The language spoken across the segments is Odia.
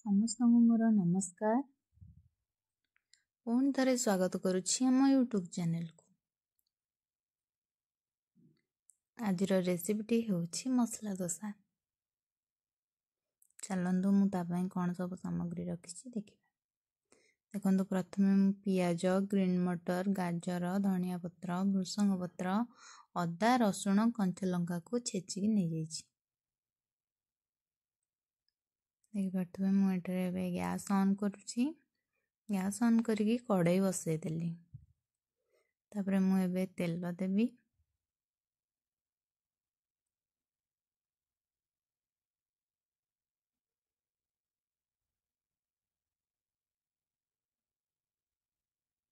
ସମସ୍ତଙ୍କୁ ମୋର ନମସ୍କାର। ପୁଣି ଥରେ ସ୍ୱାଗତ କରୁଛି ଆମ ୟୁଟ୍ୟୁବ୍ ଚ୍ୟାନେଲକୁ। ଆଜିର ରେସିପିଟି ହେଉଛି ମସଲା ଦୋସା। ଚାଲନ୍ତୁ ମୁଁ ତା ପାଇଁ କ'ଣ ସବୁ ସାମଗ୍ରୀ ରଖିଛି ଦେଖିବା। ଦେଖନ୍ତୁ, ପ୍ରଥମେ ମୁଁ ପିଆଜ, ଗ୍ରୀନ୍ ମଟର, ଗାଜର, ଧନିଆ ପତ୍ର, ଭୃସଙ୍ଗ ପତ୍ର, ଅଦା, ରସୁଣ, କଞ୍ଚା ଲଙ୍କାକୁ ଛେଚିକି ନେଇଯାଇଛି। ଦେଖିପାରୁଥିବେ ମୁଁ ଏଠାରେ ଏବେ ଗ୍ୟାସ୍ ଅନ୍ କରୁଛି। ଗ୍ୟାସ୍ ଅନ୍ କରିକି କଡ଼େଇ ବସାଇଦେଲି। ତାପରେ ମୁଁ ଏବେ ତେଲ ଦେବି।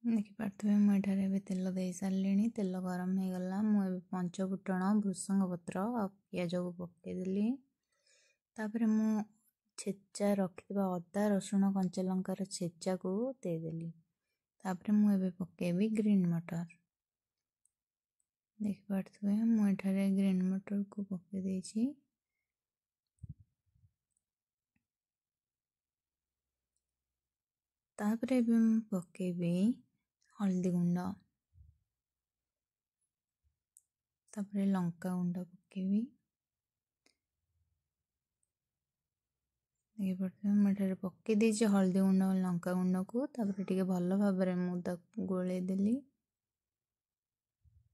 ଦେଖିପାରୁଥିବେ ମୁଁ ଏଠାରେ ଏବେ ତେଲ ଦେଇ ସାରିଲିଣି। ତେଲ ଗରମ ହେଇଗଲା। ମୁଁ ଏବେ ପଞ୍ଚ ଫୁଟଣ, ଭୃସଙ୍ଗ ପତ୍ର ଆଉ ପିଆଜକୁ ପକାଇଦେଲି। ତାପରେ ମୁଁ ଛେଚା ରଖିଥିବା ଅଦା, ରସୁଣ, କଞ୍ଚା ଲଙ୍କାର ଛେଚାକୁ ଦେଇଦେଲି। ତାପରେ ମୁଁ ଏବେ ପକାଇବି ଗ୍ରୀନ୍ ମଟର। ଦେଖିପାରୁଥିବେ ମୁଁ ଏଠାରେ ଗ୍ରୀନ୍ ମଟରକୁ ପକାଇ ଦେଇଛି। ତାପରେ ଏବେ ମୁଁ ପକାଇବି ହଳଦୀ ଗୁଣ୍ଡ, ତାପରେ ଲଙ୍କା ଗୁଣ୍ଡ ପକାଇବି। ଦେଖିପାରୁଥିବେ ମୁଁ ଏଠାରେ ପକାଇ ଦେଇଛି ହଳଦୀ ଗୁଣ୍ଡ ଓ ଲଙ୍କା ଗୁଣ୍ଡକୁ। ତାପରେ ଟିକେ ଭଲ ଭାବରେ ମୁଁ ତାକୁ ଗୋଳେଇ ଦେଲି।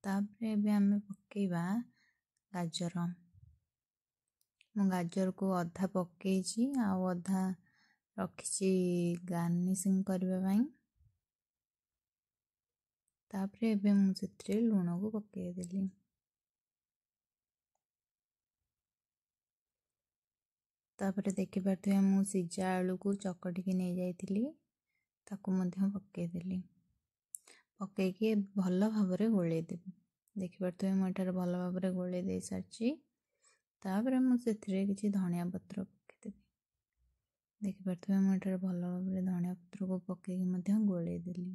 ତାପରେ ଏବେ ଆମେ ପକାଇବା ଗାଜର। ମୁଁ ଗାଜରକୁ ଅଧା ପକାଇଛି ଆଉ ଅଧା ରଖିଛି ଗାର୍ନିସିଂ କରିବା ପାଇଁ। ତାପରେ ଏବେ ମୁଁ ସେଥିରେ ଲୁଣକୁ ପକାଇ ଦେଲି। ତାପରେ ଦେଖିପାରୁଥିବେ ମୁଁ ସିଝା ଆଳୁକୁ ଚକଟିକି ନେଇଯାଇଥିଲି, ତାକୁ ମଧ୍ୟ ପକାଇଦେଲି। ପକାଇକି ଭଲ ଭାବରେ ଗୋଳେଇ ଦେବି। ଦେଖିପାରୁଥିବେ ମୁଁ ଏଠାରେ ଭଲ ଭାବରେ ଗୋଳେଇ ଦେଇ ସାରିଛି। ତାପରେ ମୁଁ ସେଥିରେ କିଛି ଧନିଆ ପତ୍ର ପକାଇଦେବି। ଦେଖିପାରୁଥିବେ ମୁଁ ଏଠାରେ ଭଲ ଭାବରେ ଧନିଆ ପତ୍ରକୁ ପକାଇକି ମଧ୍ୟ ଗୋଳେଇ ଦେଲି।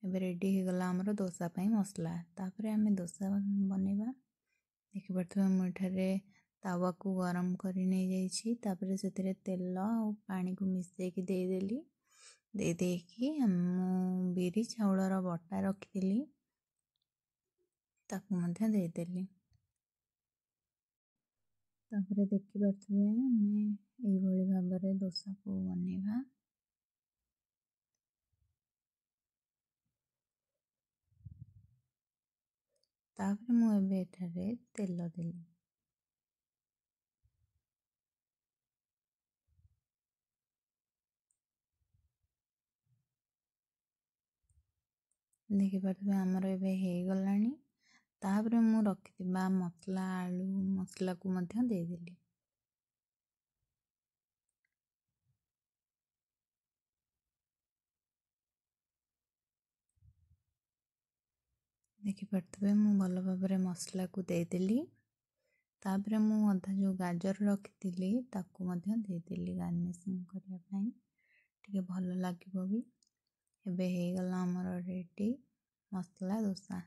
ଏବେ ରେଡ଼ି ହେଇଗଲା ଆମର ଦୋସା ପାଇଁ ମସଲା। ତାପରେ ଆମେ ଦୋସା ବନେଇବା। ଦେଖିପାରୁଥିବେ ମୁଁ ଏଠାରେ ତାୱାକୁ ଗରମ କରି ନେଇଯାଇଛି। ତାପରେ ସେଥିରେ ତେଲ ଆଉ ପାଣିକୁ ମିଶାଇକି ଦେଇଦେଲି। ଦେଇକି ମୁଁ ବିରି ଚାଉଳର ବଟା ରଖିଥିଲି, ତାକୁ ମଧ୍ୟ ଦେଇଦେଲି। ତାପରେ ଦେଖିପାରୁଥିବେ ଆମେ ଏଇଭଳି ଭାବରେ ଦୋସାକୁ ବନେଇବା। ତାପରେ ମୁଁ ଏବେ ଏଠାରେ ତେଲ ଦେଲି। ଦେଖିପାରୁଥିବେ ଆମର ଏବେ ହେଇଗଲାଣି। ତାପରେ ମୁଁ ରଖିଥିବା ଆଳୁ ମସଲାକୁ ମଧ୍ୟ ଦେଇଦେଲି। ଦେଖିପାରୁଥିବେ ମୁଁ ଭଲ ଭାବରେ ମସଲାକୁ ଦେଇଦେଲି। ତାପରେ ମୁଁ ଅଧା ଯେଉଁ ଗାଜର ରଖିଥିଲି ତାକୁ ମଧ୍ୟ ଦେଇଦେଲି ଗାର୍ନିସିଂ କରିବା ପାଇଁ, ଟିକେ ଭଲ ଲାଗିବ ବି। ଏବେ ହେଇଗଲା ଆମର ରେଡ଼ି ମସଲା ଦୋସା।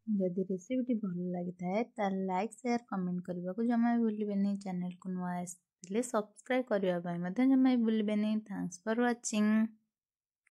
ଯଦି ରେସିପିଟି ଭଲ ଲାଗିଥାଏ ତାହେଲେ ଲାଇକ୍, ସେୟାର, କମେଣ୍ଟ କରିବାକୁ ଜମା ବି ଭୁଲିବେନି। ଚ୍ୟାନେଲକୁ ନୂଆ ଆସିଥିଲେ ସବସ୍କ୍ରାଇବ୍ କରିବା ପାଇଁ ମଧ୍ୟ ଜମା ବି ଭୁଲିବେନି। Thanks for watching.